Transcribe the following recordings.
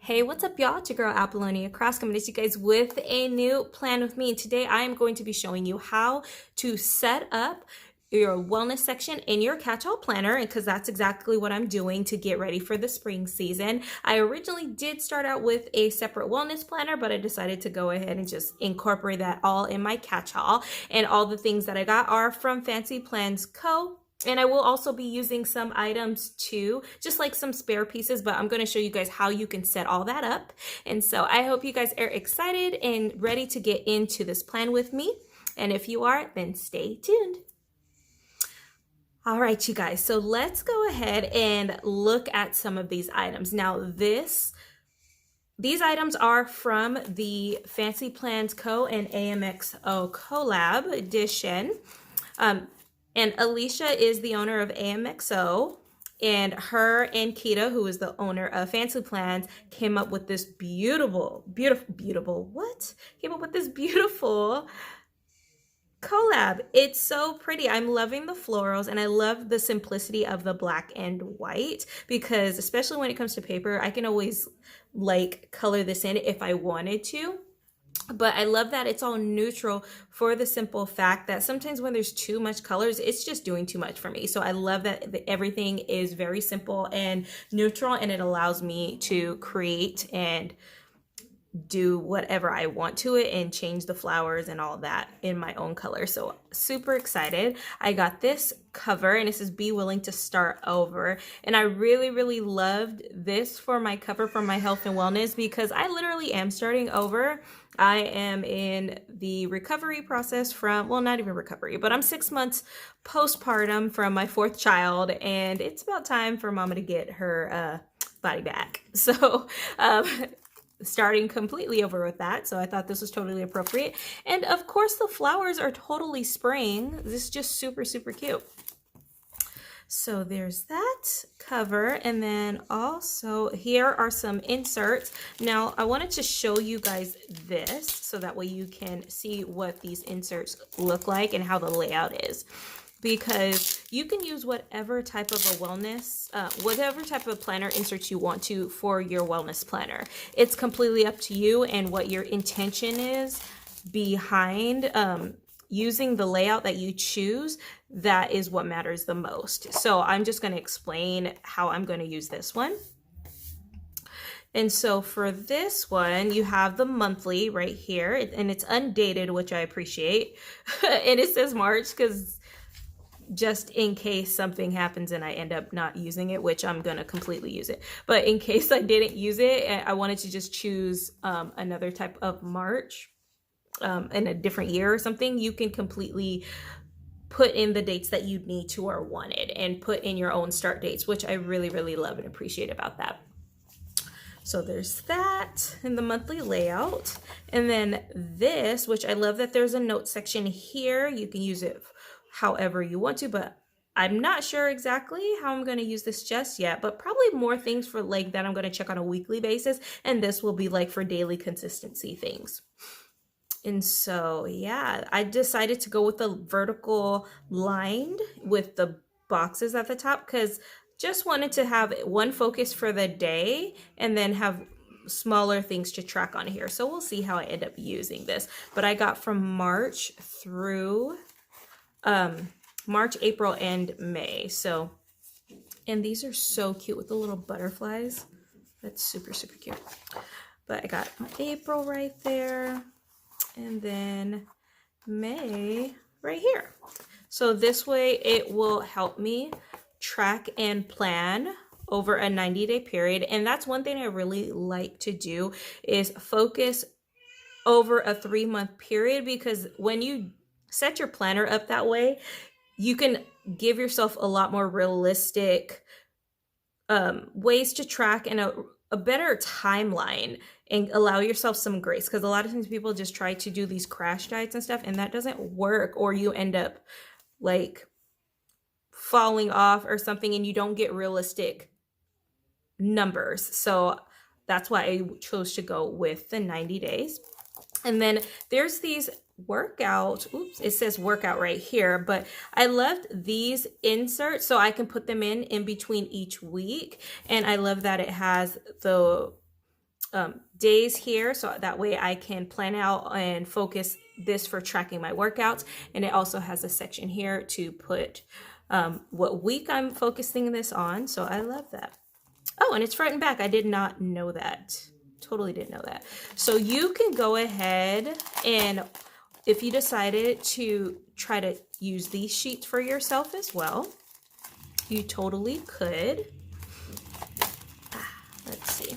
Hey, what's up, y'all? It's your girl Apollonia Cross coming to you guys with a new plan with me. And today I am going to be showing you how to set up your wellness section in your Catchall planner, and because that's exactly what I'm doing to get ready for the spring season. I originally did start out with a separate wellness planner, but I decided to go ahead and just incorporate that all in my Catchall. And all the things that I got are from Fancyplans Co. And I will also be using some items too, just like some spare pieces, but I'm going to show you guys how you can set all that up. And so I hope you guys are excited and ready to get into this plan with me. And if you are, then stay tuned. All right, you guys, so let's go ahead and look at some of these items. Now, these items are from the Fancyplans Co and AMXO Collab edition. And Alicia is the owner of AMXO, and her and Kita, who is the owner of Fancyplans, came up with this beautiful collab. It's so pretty. I'm loving the florals, and I love the simplicity of the black and white, because especially when it comes to paper, I can always like color this in if I wanted to. But I love that it's all neutral for the simple fact that sometimes when there's too much colors, it's just doing too much for me. So I love that everything is very simple and neutral, and it allows me to create and do whatever I want to it and change the flowers and all that in my own color. So super excited. I got this cover, and it says be willing to start over. And I really loved this for my cover for my health and wellness, because I literally am starting over. I am in the recovery process from, well, not even recovery, but I'm 6 months postpartum from my 4th child, and it's about time for mama to get her body back. So starting completely over with that. So I thought this was totally appropriate. And of course the flowers are totally spring. This is just super cute. So there's that cover, and then also here are some inserts. Now I wanted to show you guys this so that way you can see what these inserts look like and how the layout is, because you can use whatever type of a wellness, whatever type of planner inserts you want to for your wellness planner. It's completely up to you and what your intention is behind using the layout that you choose. That is what matters the most. So I'm just going to explain how I'm going to use this one. And so for this one, you have the monthly right here, and it's undated, which I appreciate. And it says March, because just in case something happens and I end up not using it, which I'm gonna completely use it. But in case I didn't use it, I wanted to just choose another type of March in a different year or something, you can completely put in the dates that you need to or wanted and put in your own start dates, which I really love and appreciate about that. So there's that in the monthly layout. And then this, which I love that there's a note section here. You can use it however you want to, but I'm not sure exactly how I'm going to use this just yet, but probably more things for like that I'm going to check on a weekly basis. And this will be like for daily consistency things. And so, yeah, I decided to go with the vertical lined with the boxes at the top, because just wanted to have one focus for the day and then have smaller things to track on here. So we'll see how I end up using this. But I got from March through March, April, and May. So, and these are so cute with the little butterflies. That's super cute. But I got April right there, and then May right here. So this way it will help me track and plan over a 90-day period. And that's one thing I really like to do, is focus over a 3-month period, because when you set your planner up that way, you can give yourself a lot more realistic ways to track and a better timeline, and allow yourself some grace, because a lot of times people just try to do these crash diets and stuff, and that doesn't work, or you end up like falling off or something and you don't get realistic numbers. So that's why I chose to go with the 90 days. And then there's these workout, oops, it says workout right here, but I left these inserts so I can put them in between each week. And I love that it has the days here, so that way I can plan out and focus this for tracking my workouts. And it also has a section here to put what week I'm focusing this on. So I love that. Oh, and it's front and back. I did not know that. Totally didn't know that. So you can go ahead and if you decided to try to use these sheets for yourself as well, you totally could. Let's see.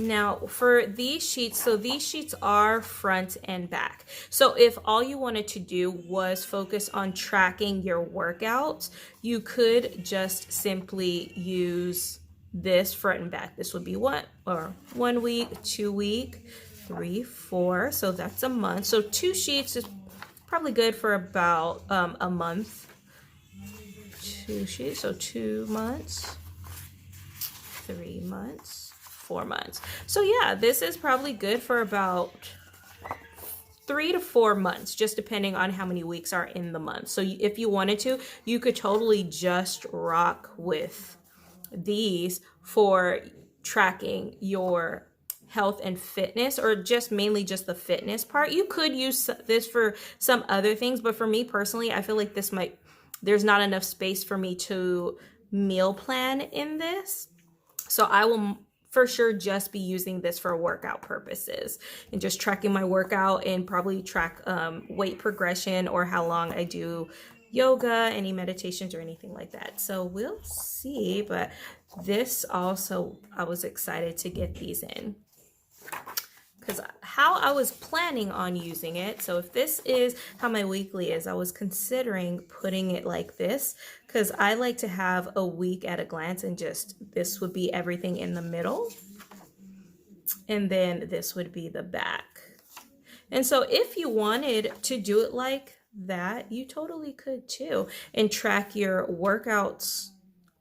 Now for these sheets, so these sheets are front and back. So if all you wanted to do was focus on tracking your workouts, you could just simply use this front and back. This would be 1 week, 2 week, 3, 4. So that's a month. So 2 sheets is probably good for about a month. 2 sheets, so 2 months, 3 months, 4 months. So yeah, this is probably good for about 3 to 4 months, just depending on how many weeks are in the month. So if you wanted to, you could totally just rock with these for tracking your health and fitness, or just mainly just the fitness part. You could use this for some other things, but for me personally, I feel like there's not enough space for me to meal plan in this. So I will for sure just be using this for workout purposes and just tracking my workout, and probably track weight progression or how long I do yoga, any meditations or anything like that. So we'll see, but this also, I was excited to get these in because how I was planning on using it. So if this is how my weekly is, I was considering putting it like this because I like to have a week at a glance, and just this would be everything in the middle, and then this would be the back. And so if you wanted to do it like that, you totally could too, and track your workouts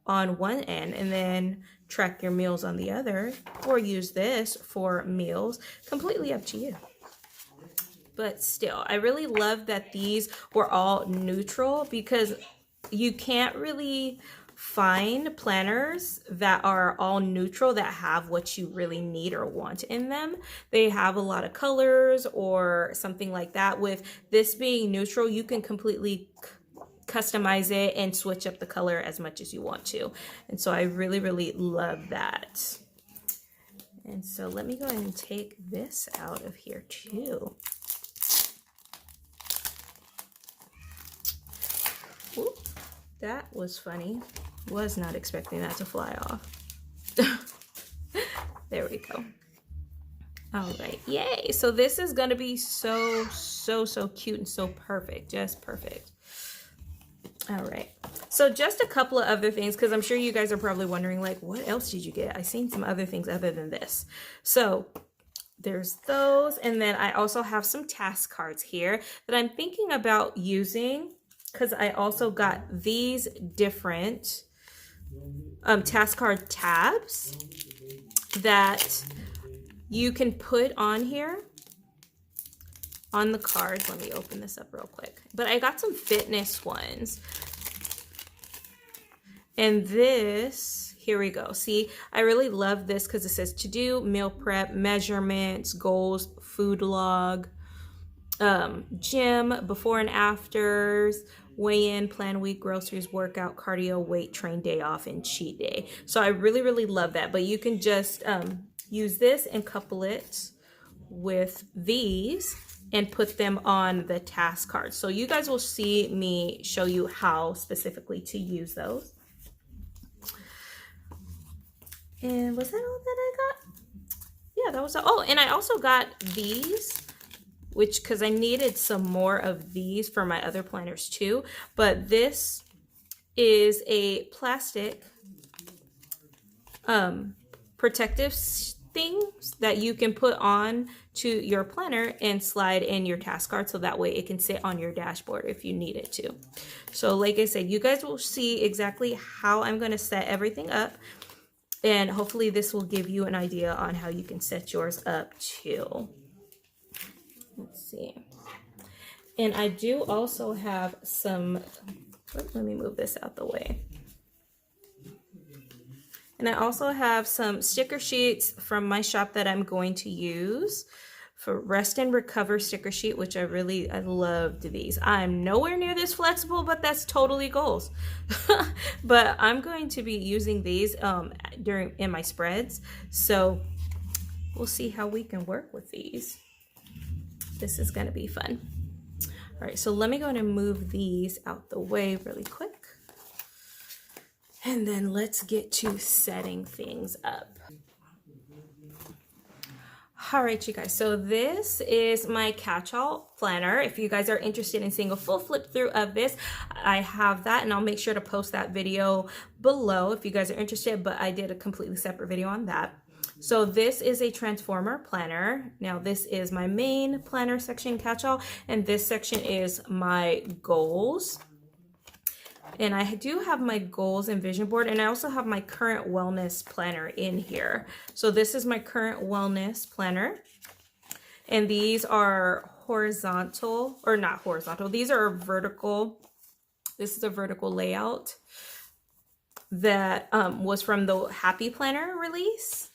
on one end and then track your meals on the other, or use this for meals. Completely up to you. But still, I really love that these were all neutral, because you can't really find planners that are all neutral that have what you really need or want in them. They have a lot of colors or something like that. With this being neutral, you can completely customize it and switch up the color as much as you want to. And so I really, really love that. And so let me go ahead and take this out of here too. Ooh, that was funny. Was not expecting that to fly off. There we go. All right, yay. So this is gonna be so cute and so perfect, just perfect. All right, so just a couple of other things, because I'm sure you guys are probably wondering, like, what else did you get? I've seen some other things other than this. So there's those, and then I also have some task cards here that I'm thinking about using, because I also got these different task card tabs that you can put on here on the cards. Let me open this up real quick. But I got some fitness ones. And this, here we go. See, I really love this because it says to do, meal prep, measurements, goals, food log, gym, before and afters, weigh in, plan week, groceries, workout, cardio, weight, train day off, and cheat day. So I really, really love that. But you can just use this and couple it with these and put them on the task cards. So you guys will see me show you how specifically to use those. And was that all that I got? Yeah, that was all. Oh, and I also got these, which, because I needed some more of these for my other planners too. But this is a plastic protective things that you can put on to your planner and slide in your task card, so that way it can sit on your dashboard if you need it to. So like I said, you guys will see exactly how I'm going to set everything up, and hopefully this will give you an idea on how you can set yours up too. Let's see. And I do also have some, let me move this out the way. And I also have some sticker sheets from my shop that I'm going to use for Rest and Recover sticker sheet, which I loved these. I'm nowhere near this flexible, but that's totally goals. But I'm going to be using these in my spreads. So we'll see how we can work with these. This is gonna be fun. All right, so let me go and move these out the way really quick. And then let's get to setting things up. All right, you guys, so this is my Catchall planner. If you guys are interested in seeing a full flip through of this, I have that, and I'll make sure to post that video below if you guys are interested, but I did a completely separate video on that. So this is a transformer planner. Now this is my main planner section, Catchall, and this section is my goals. And I do have my goals and vision board, and I also have my current wellness planner in here. So this is my current wellness planner. And these are horizontal, or not horizontal, these are vertical. This is a vertical layout that was from the Happy Planner release.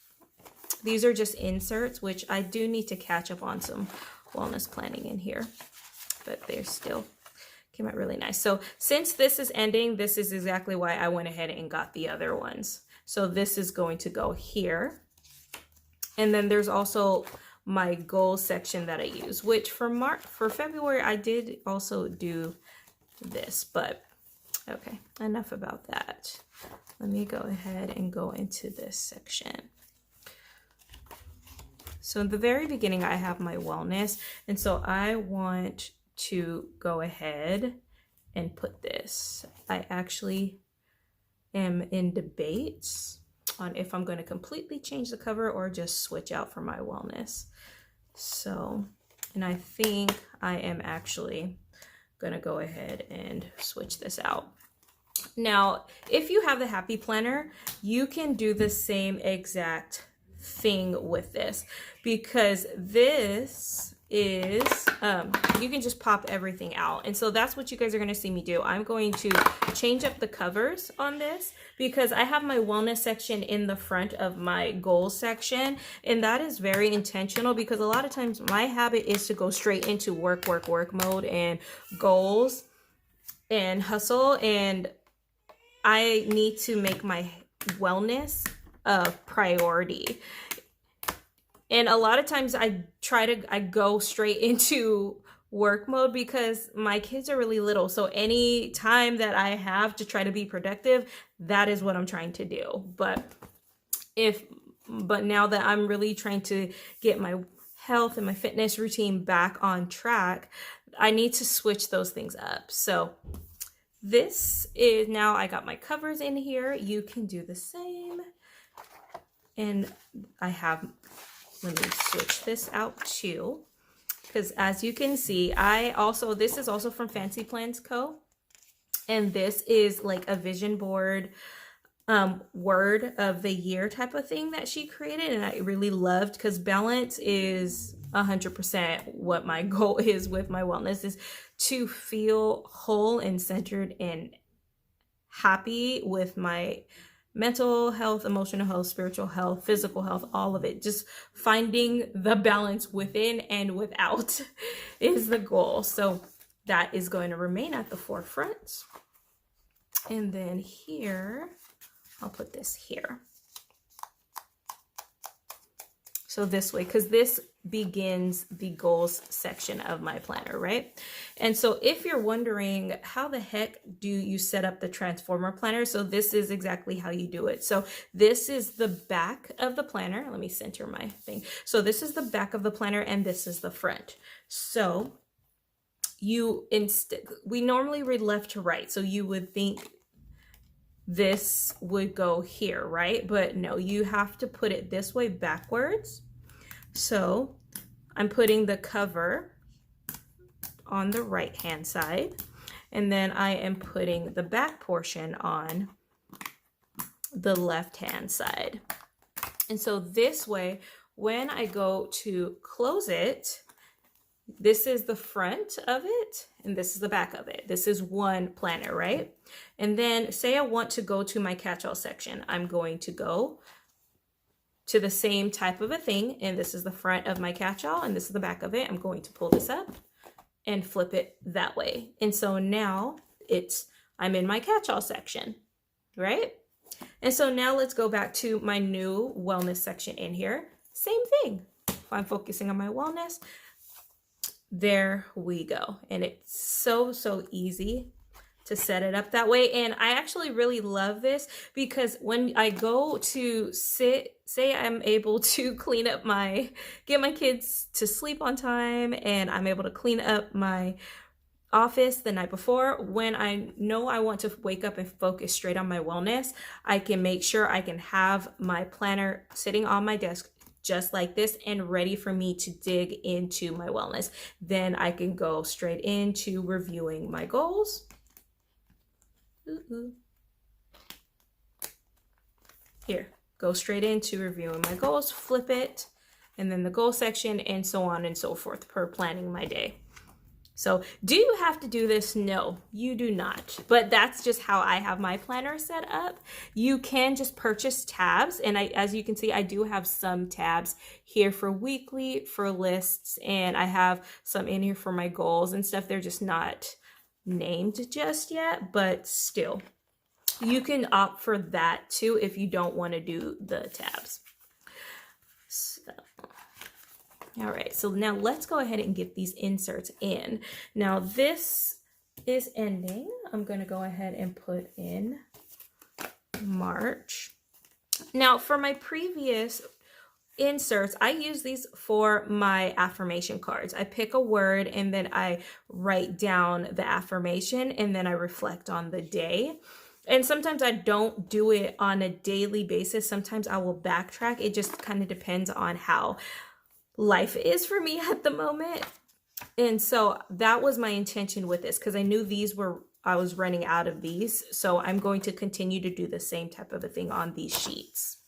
These are just inserts, which I do need to catch up on some wellness planning in here, but they're still came out really nice. So since this is ending, this is exactly why I went ahead and got the other ones. So this is going to go here. And then there's also my goals section that I use, which for February, I did also do this, but okay, enough about that. Let me go ahead and go into this section. So in the very beginning, I have my wellness. And so I want to go ahead and put this. I actually am in debates on if I'm going to completely change the cover or just switch out for my wellness. So, and I think I am actually going to go ahead and switch this out. Now, if you have the Happy Planner, you can do the same exact thing with this, because this is you can just pop everything out. And so that's what you guys are going to see me do. I'm going to change up the covers on this because I have my wellness section in the front of my goals section, and that is very intentional because a lot of times my habit is to go straight into work mode and goals and hustle, and I need to make my wellness a priority. And a lot of times I go straight into work mode because my kids are really little. So any time that I have to try to be productive, that is what I'm trying to do. But now that I'm really trying to get my health and my fitness routine back on track, I need to switch those things up. So this is, now I got my covers in here. You can do the same. And I have, let me switch this out too, because as you can see, this is also from Fancyplans Co. And this is like a vision board, word of the year type of thing that she created. And I really loved, because balance is 100% what my goal is with my wellness, is to feel whole and centered and happy with my mental health, emotional health, spiritual health, physical health, all of it. Just finding the balance within and without is the goal. So that is going to remain at the forefront. And then here, I'll put this here. So this way, because this begins the goals section of my planner, right? And so if you're wondering how the heck do you set up the transformer planner, so this is exactly how you do it. So this is the back of the planner. Let me center my thing. So this is the back of the planner and this is the front. So we normally read left to right. So you would think this would go here, right? But no, you have to put it this way, backwards. So I'm putting the cover on the right hand side, and then I am putting the back portion on the left hand side. And so this way, when I go to close it, this is the front of it and this is the back of it. This is one planner, right? And then say I want to go to my catch-all section. I'm going to go to the same type of a thing, and this is the front of my catch-all and this is the back of it. I'm going to pull this up and flip it that way. And so now I'm in my catch-all section, right? And so now let's go back to my new wellness section in here. Same thing. If I'm focusing on my wellness, there we go. And it's so easy to set it up that way. And I actually really love this because when I go to say I'm able to clean up get my kids to sleep on time, and I'm able to clean up my office the night before, when I know I want to wake up and focus straight on my wellness, I can make sure I can have my planner sitting on my desk just like this and ready for me to dig into my wellness. Then I can go straight into reviewing my goals. Here, go straight into reviewing my goals, flip it, and then the goal section, and so on and so forth per planning my day. So do you have to do this? No, you do not. But that's just how I have my planner set up. You can just purchase tabs. And as you can see, I do have some tabs here for weekly, for lists, and I have some in here for my goals and stuff. They're just not named just yet, but still. You can opt for that too if you don't want to do the tabs. So, all right, so now let's go ahead and get these inserts in. Now this is ending. I'm going to go ahead and put in March. Now for my previous inserts, I use these for my affirmation cards. I pick a word and then I write down the affirmation and then I reflect on the day. And sometimes I don't do it on a daily basis. Sometimes I will backtrack. It just kind of depends on how life is for me at the moment. And so that was my intention with this, because I knew I was running out of these. So I'm going to continue to do the same type of a thing on these sheets.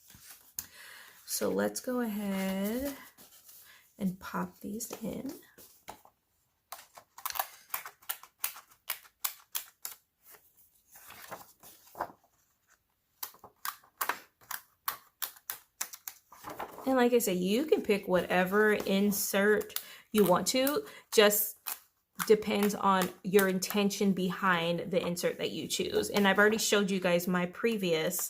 So let's go ahead and pop these in. And like I said, you can pick whatever insert you want to, just depends on your intention behind the insert that you choose. And I've already showed you guys my previous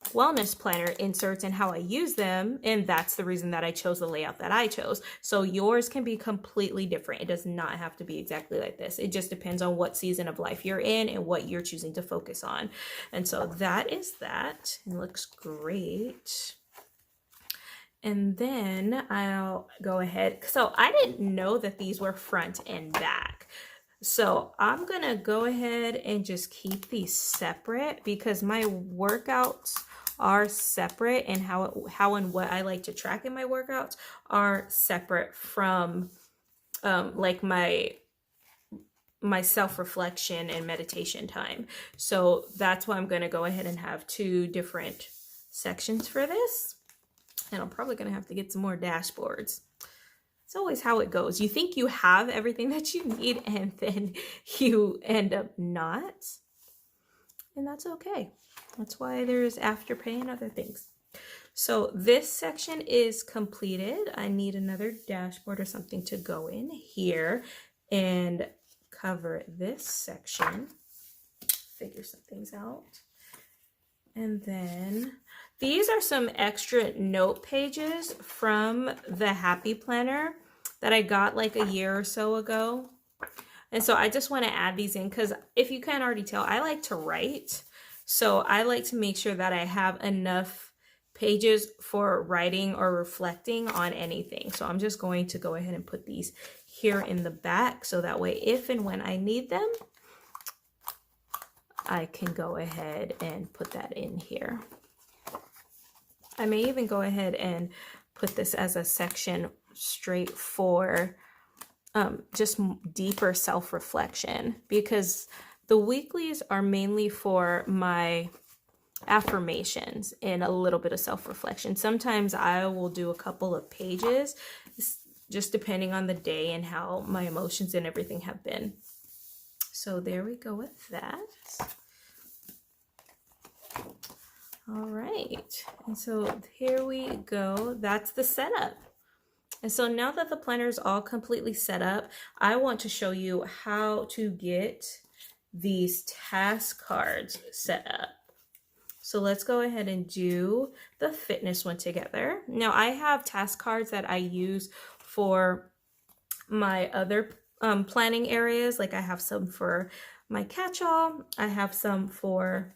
wellness planner inserts and how I use them, and that's the reason that I chose the layout that I chose. So yours can be completely different. It does not have to be exactly like this. It just depends on what season of life you're in and what you're choosing to focus on. And so that is that. It looks great. And then I'll go ahead. So I didn't know that these were front and back. So I'm going to go ahead and just keep these separate because my workouts are separate, and how and what I like to track in my workouts are separate from like my self-reflection and meditation time. So that's why I'm going to go ahead and have two different sections for this. And I'm probably going to have to get some more dashboards. It's always how it goes. You think you have everything that you need, and then you end up not. And that's okay. That's why there's Afterpay and other things. So this section is completed. I need another dashboard or something to go in here and cover this section. Figure some things out. And then these are some extra note pages from the Happy Planner that I got like a year or so ago. And so I just want to add these in because if you can't already tell, I like to write. So I like to make sure that I have enough pages for writing or reflecting on anything. So I'm just going to go ahead and put these here in the back. So that way, if and when I need them, I can go ahead and put that in here. I may even go ahead and put this as a section straight for just deeper self-reflection, because the weeklies are mainly for my affirmations and a little bit of self-reflection. Sometimes I will do a couple of pages just depending on the day and how my emotions and everything have been. So there we go with that. All right, and so here we go. That's the setup. And so now that the planner is all completely set up, I want to show you how to get these task cards set up. So let's go ahead and do the fitness one together. Now I have task cards that I use for my other planning areas. Like I have some for my catch-all, I have some for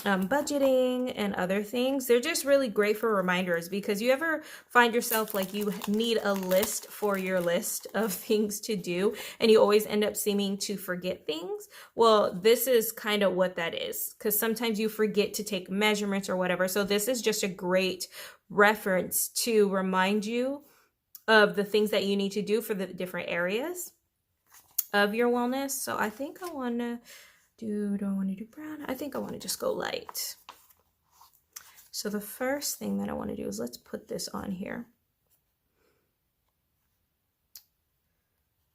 budgeting and other things. They're just really great for reminders, because you ever find yourself like you need a list for your list of things to do and you always end up seeming to forget things. Well, this is kind of what that is, because sometimes you forget to take measurements or whatever. So this is just a great reference to remind you of the things that you need to do for the different areas of your wellness. So I think I want to do I want to do brown? I think I want to just go light. So the first thing that I want to do is let's put this on here.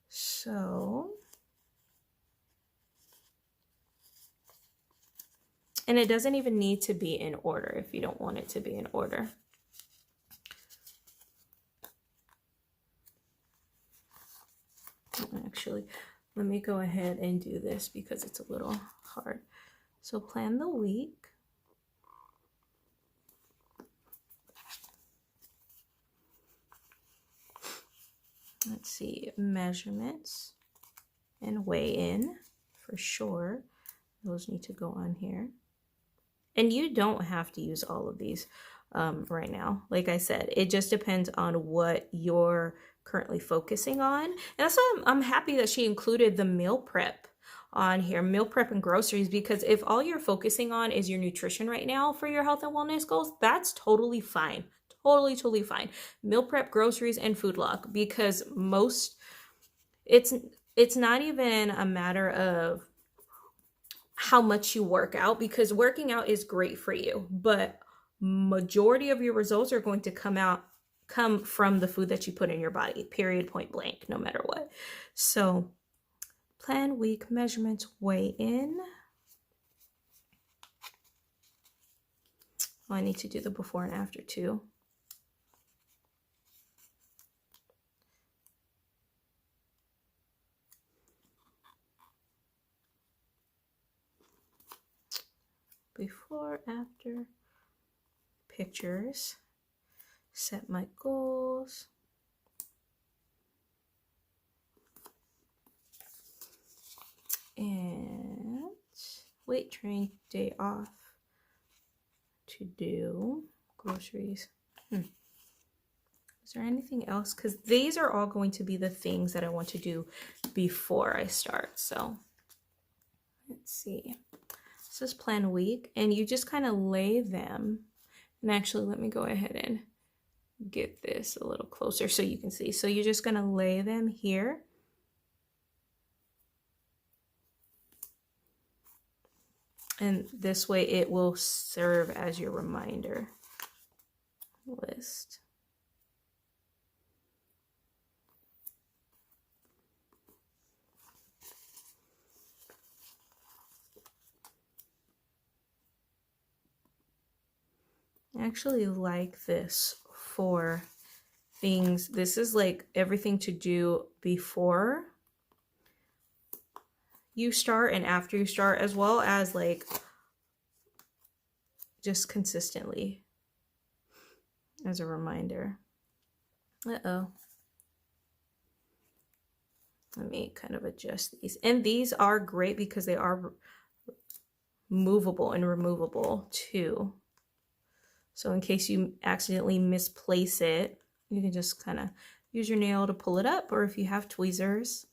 So, and it doesn't even need to be in order if you don't want it to be in order. Actually, let me go ahead and do this because it's a little hard. So plan the week. Let's see, measurements and weigh in for sure. Those need to go on here. And you don't have to use all of these right now. Like I said, it just depends on what you're currently focusing on. And that's why I'm happy that she included the meal prep on here, meal prep and groceries, because if all you're focusing on is your nutrition right now for your health and wellness goals, that's totally fine. Totally fine. Meal prep, groceries, and food log, because it's not even a matter of how much you work out, because working out is great for you, but majority of your results are going to come from the food that you put in your body, period, point blank, no matter what. So plan week, measurements, weigh in. Oh, I need to do the before and after too. Before, after, pictures, set my goals. And weight training day off to do groceries. Is there anything else? Because these are all going to be the things that I want to do before I start. So let's see. This is plan week, and you just kind of lay them. And actually, let me go ahead and get this a little closer so you can see. So you're just going to lay them here. And this way it will serve as your reminder list. I actually like this for things. This is like everything to do before you start and after you start, as well as like just consistently as a reminder. Uh-oh. Let me kind of adjust these. And these are great because they are movable and removable too. So in case you accidentally misplace it, you can just kind of use your nail to pull it up, or if you have tweezers.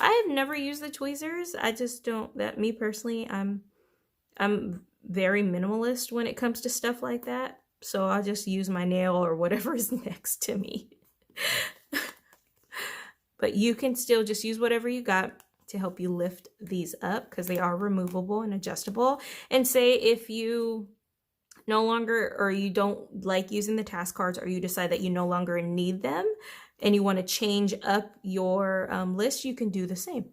I have never used the tweezers. I just don't, that me personally, I'm very minimalist when it comes to stuff like that. So I'll just use my nail or whatever is next to me. But you can still just use whatever you got to help you lift these up, because they are removable and adjustable. And say if you no longer, or you don't like using the task cards, or you decide that you no longer need them and you want to change up your list, you can do the same.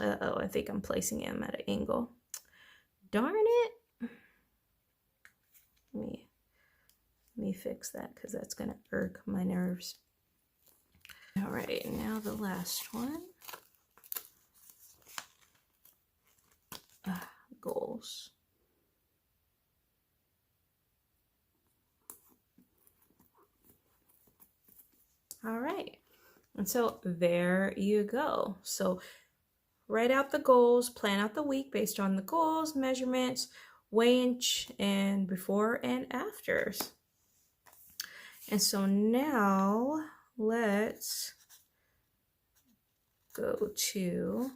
Uh-oh, I think I'm placing them at an angle. Darn it. Let me fix that because that's going to irk my nerves. All right, now the last one. Goals. All right, and so there you go. So write out the goals, plan out the week based on the goals, measurements, weigh-in, and before and afters. And so now let's go to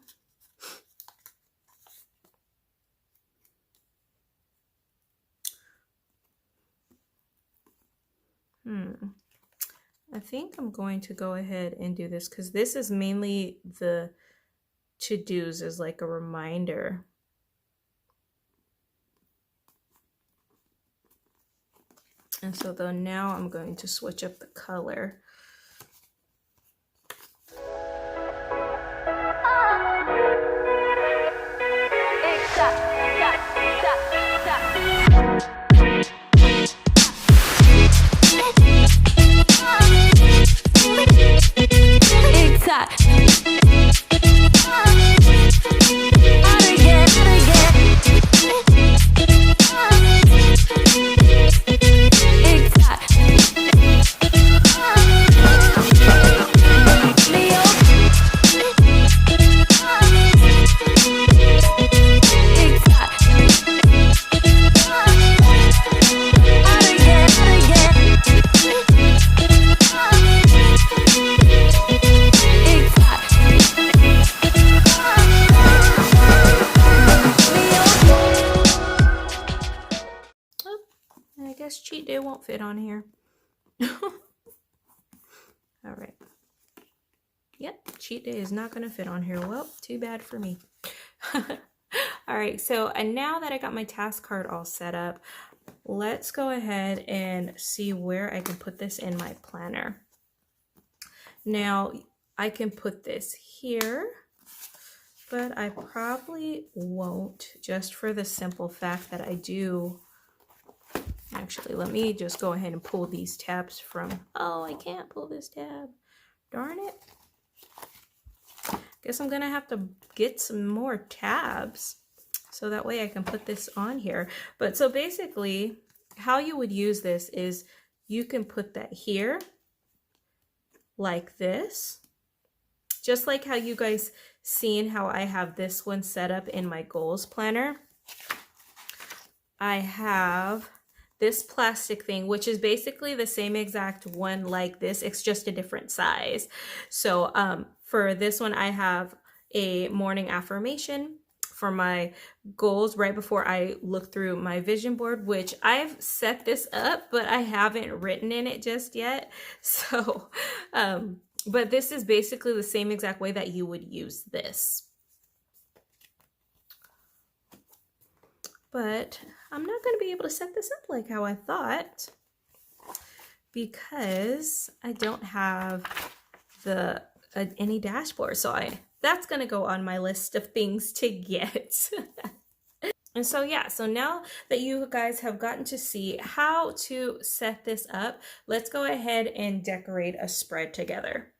I think I'm going to go ahead and do this because this is mainly the to-dos as like a reminder. And so though now I'm going to switch up the color. Cheat day won't fit on here. All right. Yep, cheat day is not going to fit on here. Well, too bad for me. All right, so and now that I got my task card all set up, let's go ahead and see where I can put this in my planner. Now, I can put this here, but I probably won't, just for the simple fact that I do. Actually, let me just go ahead and pull these tabs from, oh, I can't pull this tab. Darn it. Guess I'm gonna have to get some more tabs so that way I can put this on here. But so basically, how you would use this is you can put that here like this. Just like how you guys seen how I have this one set up in my goals planner. I have this plastic thing, which is basically the same exact one like this. It's just a different size. So for this one, I have a morning affirmation for my goals right before I look through my vision board, which I've set this up, but I haven't written in it just yet. So, but this is basically the same exact way that you would use this. But I'm not going to be able to set this up like how I thought because I don't have the any dashboard. So that's going to go on my list of things to get. And so yeah, so now that you guys have gotten to see how to set this up, let's go ahead and decorate a spread together.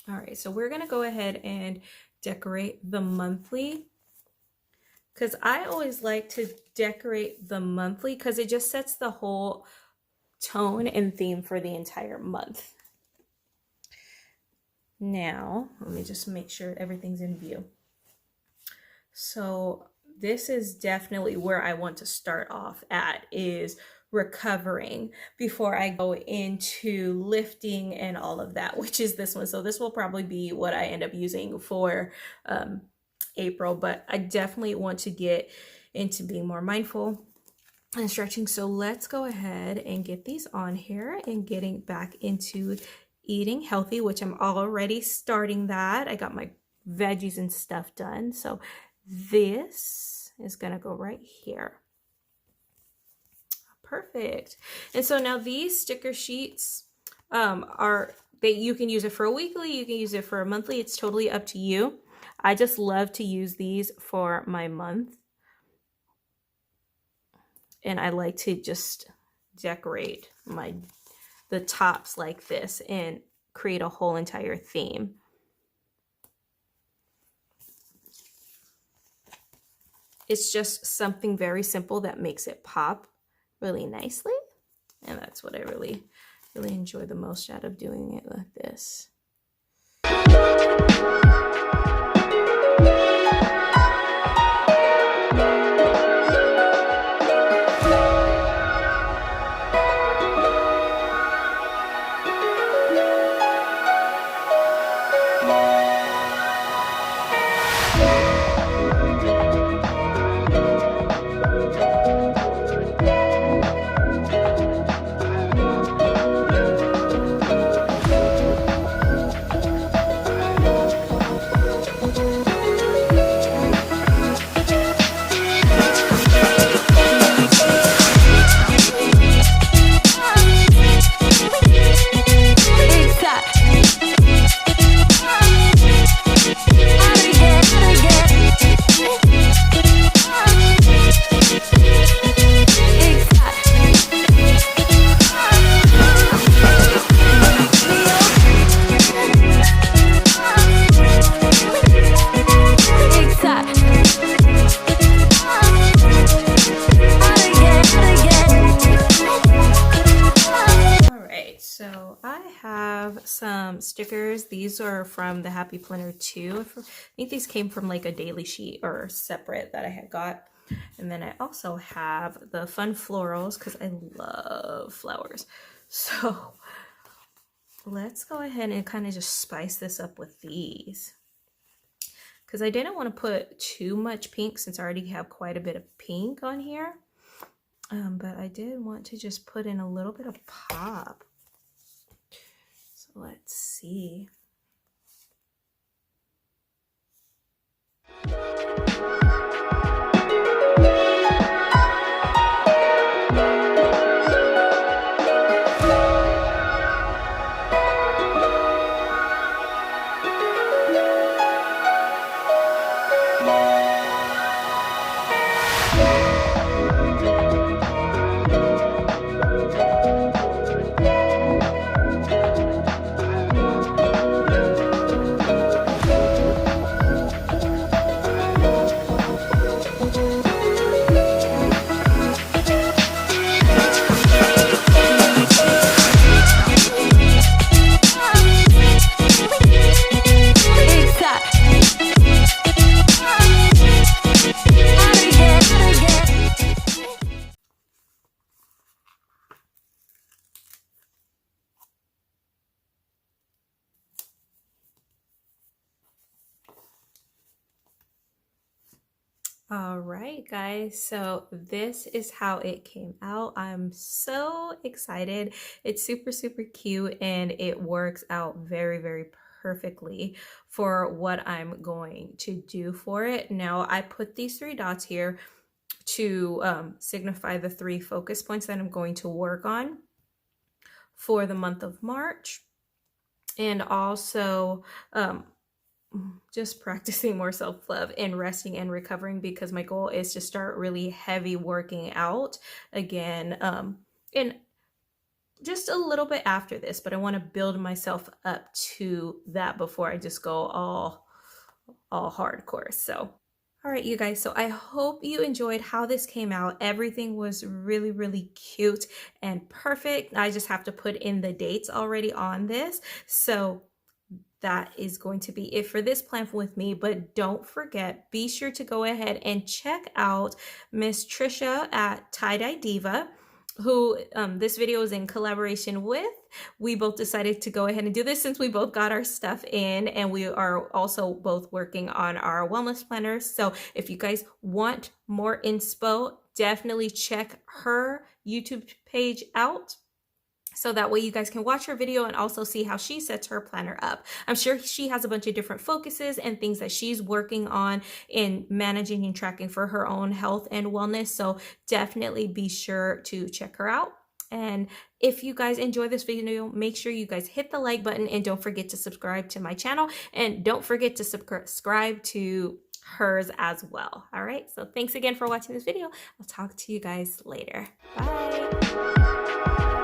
All right, so we're gonna go ahead and decorate the monthly because I always like to decorate the monthly because it just sets the whole tone and theme for the entire month. Now, let me just make sure everything's in view. So this is definitely where I want to start off at, is recovering before I go into lifting and all of that, which is this one. So this will probably be what I end up using for April, but I definitely want to get into being more mindful and stretching. So let's go ahead and get these on here and getting back into eating healthy, which I'm already starting that. I got my veggies and stuff done. So this is gonna go right here. Perfect. And so now these sticker sheets are that you can use it for a weekly, you can use it for a monthly. It's totally up to you. I just love to use these for my month. And I like to just decorate the tops like this and create a whole entire theme. It's just something very simple that makes it pop really nicely. And that's what I really enjoy the most out of doing it like this. Some stickers. These are from the Happy Planner 2. I think these came from like a daily sheet or separate that I had got. And then I also have the fun florals because I love flowers. So let's go ahead and kind of just spice this up with these, because I didn't want to put too much pink since I already have quite a bit of pink on here. But I did want to just put in a little bit of pop. Let's see. All right, guys, so this is how it came out. I'm so excited. It's super, super cute, and it works out very, very perfectly for what I'm going to do for it. Now, I put these 3 dots here to signify the 3 focus points that I'm going to work on for the month of March, and also just practicing more self-love and resting and recovering, because my goal is to start really heavy working out again and just a little bit after this, but I want to build myself up to that before I just go all hardcore. So all right, you guys, so I hope you enjoyed how this came out. Everything was really, really cute and perfect. I just have to put in the dates already on this. So that is going to be it for this plan with me. But don't forget, be sure to go ahead and check out Miss Trisha at TyedyeDiva, who this video is in collaboration with. We both decided to go ahead and do this since we both got our stuff in, and we are also both working on our wellness planners. So if you guys want more inspo definitely check her YouTube page out, so that way you guys can watch her video and also see how she sets her planner up. I'm sure she has a bunch of different focuses and things that she's working on in managing and tracking for her own health and wellness. So definitely be sure to check her out. And if you guys enjoy this video, make sure you guys hit the like button and don't forget to subscribe to my channel, and don't forget to subscribe to hers as well. All right, so thanks again for watching this video. I'll talk to you guys later. Bye.